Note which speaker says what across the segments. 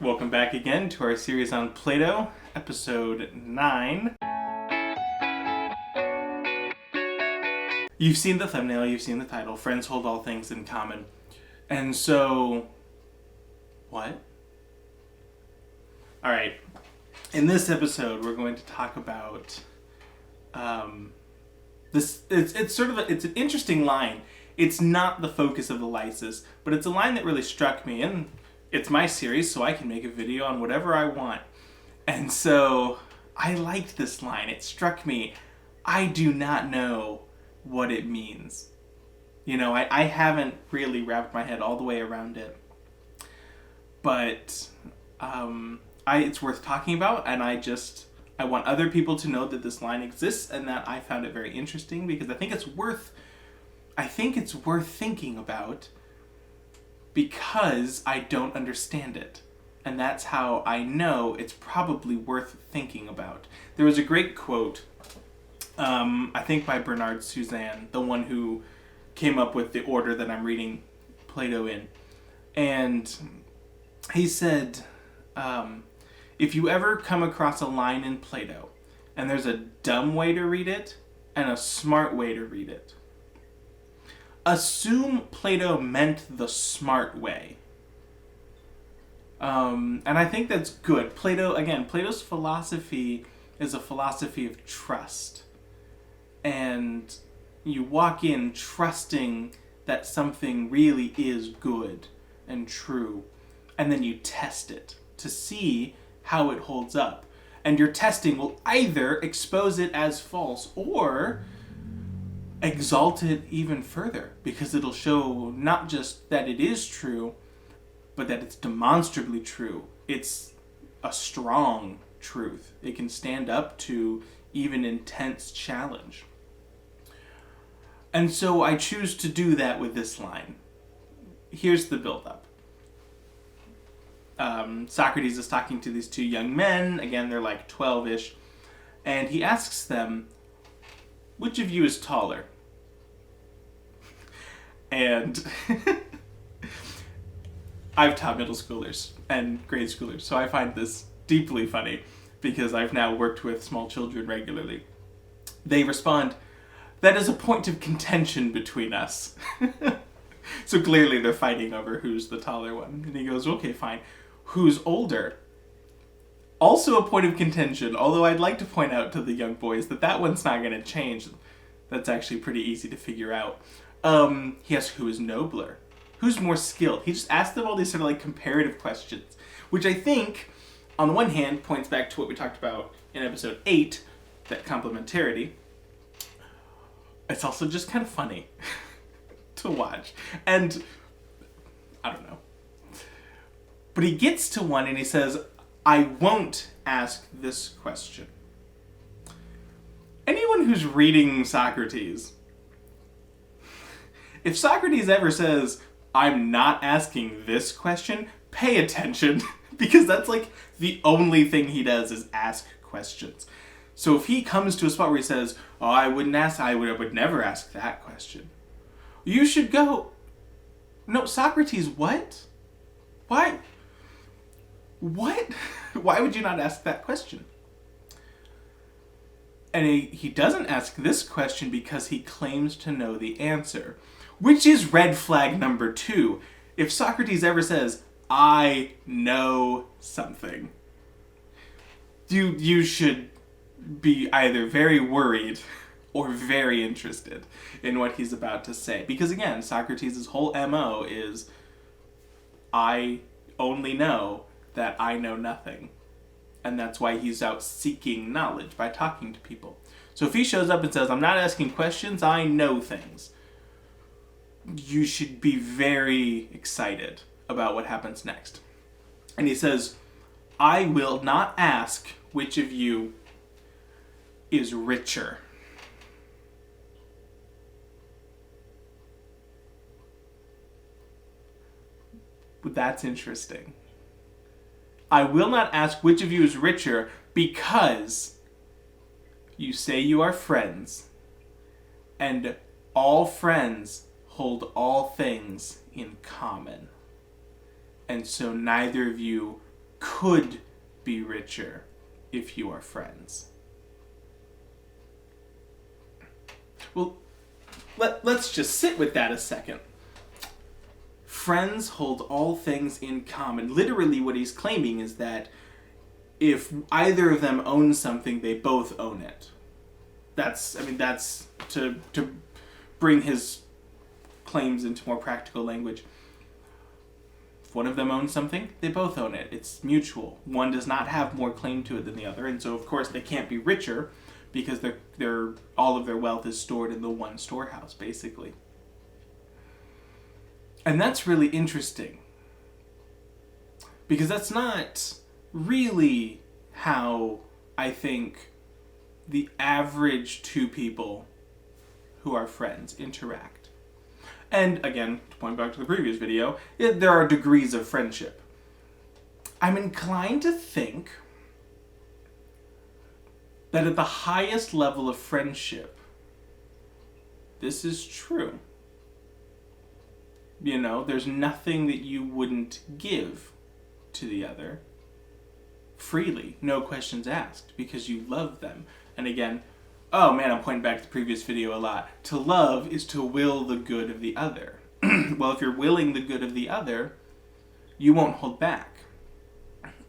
Speaker 1: Welcome back again to our series on Plato, episode 9. You've seen the thumbnail, you've seen the title, Friends Hold All Things in Common. And so, what? Alright, in this episode we're going to talk about this. It's an interesting line. It's not the focus of the Lysis, but it's a line that really struck me, and it's my series, so I can make a video on whatever I want. And so I liked this line. It struck me. I do not know what it means. You know, I haven't really wrapped my head all the way around it. But it's worth talking about, and I want other people to know that this line exists and that I found it very interesting because I think it's worth thinking about because I don't understand it. And that's how I know it's probably worth thinking about. There was a great quote, I think by Bernard Suzanne, the one who came up with the order that I'm reading Plato in. And he said, if you ever come across a line in Plato, and there's a dumb way to read it and a smart way to read it, assume Plato meant the smart way. And I think that's good. Plato's philosophy is a philosophy of trust. And you walk in trusting that something really is good and true. And then you test it to see how it holds up. And your testing will either expose it as false or exalt it even further, because it'll show not just that it is true, but that it's demonstrably true. It's a strong truth. It can stand up to even intense challenge. And so I choose to do that with this line. Here's the build-up. Socrates is talking to these two young men. Again, they're like 12-ish. And he asks them, which of you is taller? And I've taught middle schoolers and grade schoolers, so I find this deeply funny because I've now worked with small children regularly. They respond, that is a point of contention between us. So clearly they're fighting over who's the taller one. And he goes, okay, fine. Who's older? Also a point of contention, although I'd like to point out to the young boys that one's not going to change. That's actually pretty easy to figure out. He asks who is nobler, who's more skilled. He just asks them all these sort of like comparative questions, which I think, on the one hand, points back to what we talked about in episode 8, that complementarity. It's also just kind of funny to watch. And, I don't know. But he gets to one and he says, I won't ask this question. Anyone who's reading Socrates, if Socrates ever says, I'm not asking this question, pay attention, because that's like the only thing he does is ask questions. So if he comes to a spot where he says, oh, I would never ask that question, you should go, no, Socrates, what? Why? What? Why would you not ask that question? And he doesn't ask this question because he claims to know the answer, which is red flag number 2. If Socrates ever says, I know something, you should be either very worried or very interested in what he's about to say. Because again, Socrates' whole MO is, I only know that I know nothing. And that's why he's out seeking knowledge by talking to people. So if he shows up and says, I'm not asking questions, I know things, you should be very excited about what happens next. And he says, I will not ask which of you is richer. That's interesting. I will not ask which of you is richer because you say you are friends, and all friends hold all things in common. And so neither of you could be richer if you are friends. Well, let's just sit with that a second. Friends hold all things in common. Literally what he's claiming is that if either of them owns something, they both own it. That's to bring his claims into more practical language. If one of them owns something, they both own it. It's mutual. One does not have more claim to it than the other, and so of course they can't be richer because they're all of their wealth is stored in the one storehouse, basically. And that's really interesting, because that's not really how I think the average two people who are friends interact. And again, to point back to the previous video, there are degrees of friendship. I'm inclined to think that at the highest level of friendship, this is true. You know, there's nothing that you wouldn't give to the other freely, no questions asked, because you love them. And again, oh man, I'm pointing back to the previous video a lot. To love is to will the good of the other. Well, if you're willing the good of the other, you won't hold back.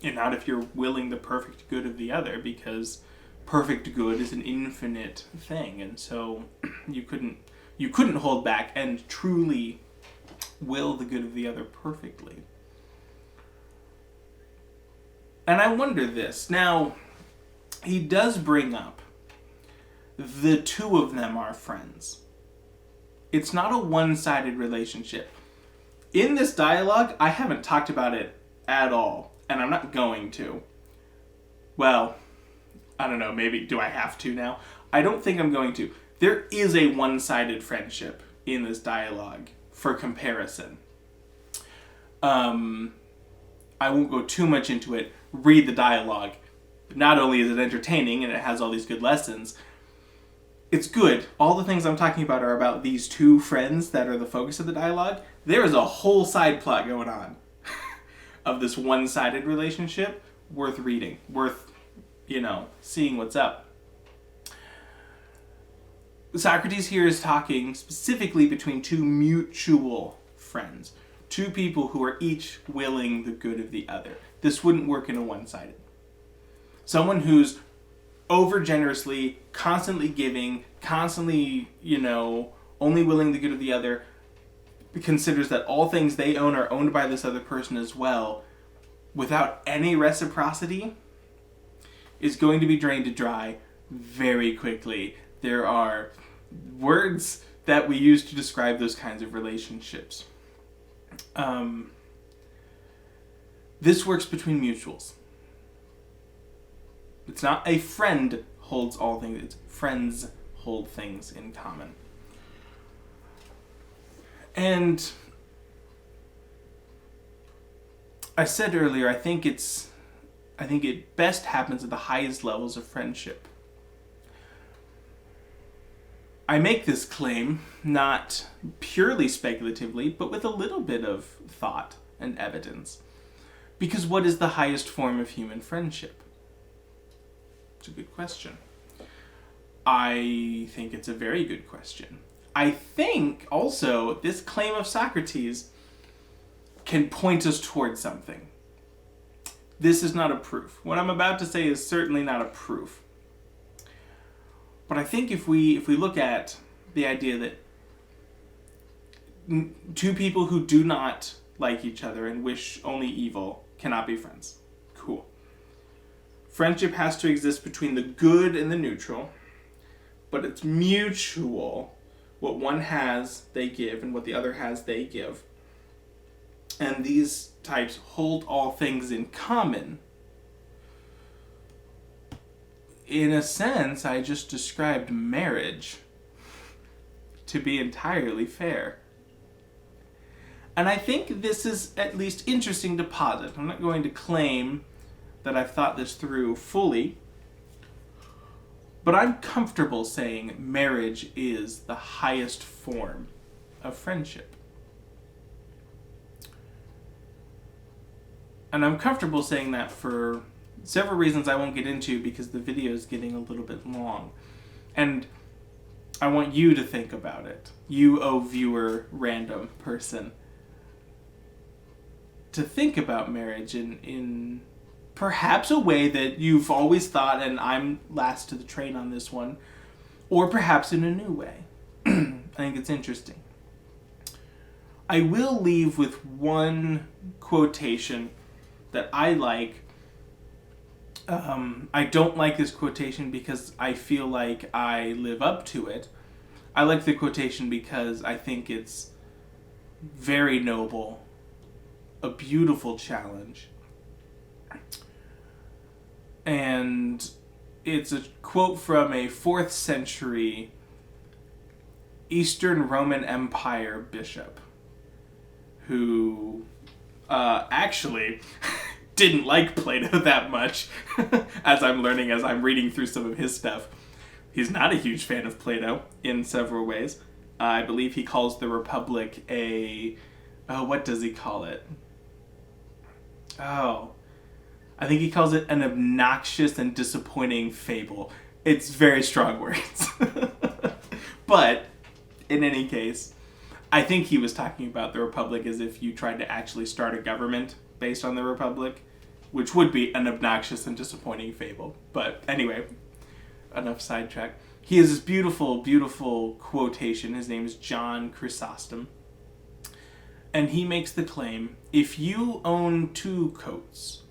Speaker 1: And not if you're willing the perfect good of the other, because perfect good is an infinite thing, and so you couldn't hold back and truly will the good of the other perfectly. And I wonder this. Now, he does bring up the two of them are friends. It's not a one-sided relationship. In this dialogue, I haven't talked about it at all, and I'm not going to. Well, I don't know, maybe do I have to now? I don't think I'm going to. There is a one-sided friendship in this dialogue for comparison. I won't go too much into it. Read the dialogue. Not only is it entertaining and it has all these good lessons, it's good. All the things I'm talking about are about these two friends that are the focus of the dialogue. There is a whole side plot going on of this one-sided relationship worth reading, worth, seeing what's up. Socrates here is talking specifically between two mutual friends, two people who are each willing the good of the other. This wouldn't work in a one-sided. Someone who's over-generously, constantly giving, constantly, only willing the good of the other, considers that all things they own are owned by this other person as well, without any reciprocity, is going to be drained dry very quickly. There are words that we use to describe those kinds of relationships. This works between mutuals. It's not a friend holds all things, it's friends hold things in common. And I said earlier, I think it best happens at the highest levels of friendship. I make this claim not purely speculatively, but with a little bit of thought and evidence. Because what is the highest form of human friendship? It's a good question. I think it's a very good question. I think also this claim of Socrates can point us towards something. This is not a proof. What I'm about to say is certainly not a proof. But I think if we look at the idea that two people who do not like each other and wish only evil cannot be friends. Cool. Friendship has to exist between the good and the neutral, but it's mutual. What one has, they give, and what the other has, they give. And these types hold all things in common. In a sense, I just described marriage to be entirely fair. And I think this is at least interesting to posit. I'm not going to claim that I've thought this through fully, but I'm comfortable saying marriage is the highest form of friendship. And I'm comfortable saying that for several reasons I won't get into because the video is getting a little bit long. And I want you to think about it. You, oh viewer, random person. To think about marriage in perhaps a way that you've always thought, and I'm last to the train on this one, or perhaps in a new way. I think it's interesting. I will leave with one quotation that I like. I don't like this quotation because I feel like I live up to it. I like the quotation because I think it's very noble, a beautiful challenge. And it's a quote from a 4th century Eastern Roman Empire bishop who actually didn't like Plato that much, as I'm learning as I'm reading through some of his stuff. He's not a huge fan of Plato in several ways. I believe he calls the Republic what does he call it? I think he calls it an obnoxious and disappointing fable. It's very strong words. But, in any case, I think he was talking about the Republic as if you tried to actually start a government based on the Republic, which would be an obnoxious and disappointing fable. But anyway, enough sidetrack. He has this beautiful, beautiful quotation. His name is John Chrysostom. And he makes the claim, if you own 2 coats,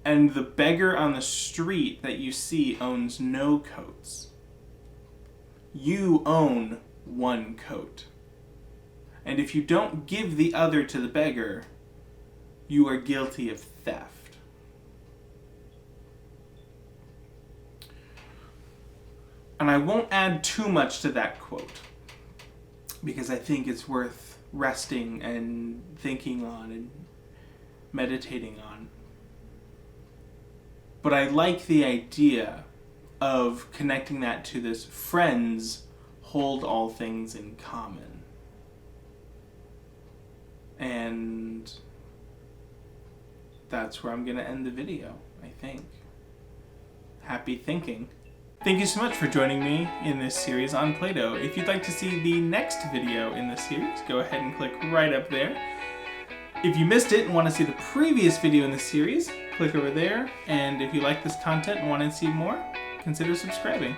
Speaker 1: and the beggar on the street that you see owns no coats, you own 1 coat. And if you don't give the other to the beggar, you are guilty of theft. And I won't add too much to that quote, because I think it's worth resting and thinking on and meditating on. But I like the idea of connecting that to this friends hold all things in common. And that's where I'm going to end the video, I think. Happy thinking. Thank you so much for joining me in this series on Plato. If you'd like to see the next video in this series, go ahead and click right up there. If you missed it and want to see the previous video in this series, click over there. And if you like this content and want to see more, consider subscribing.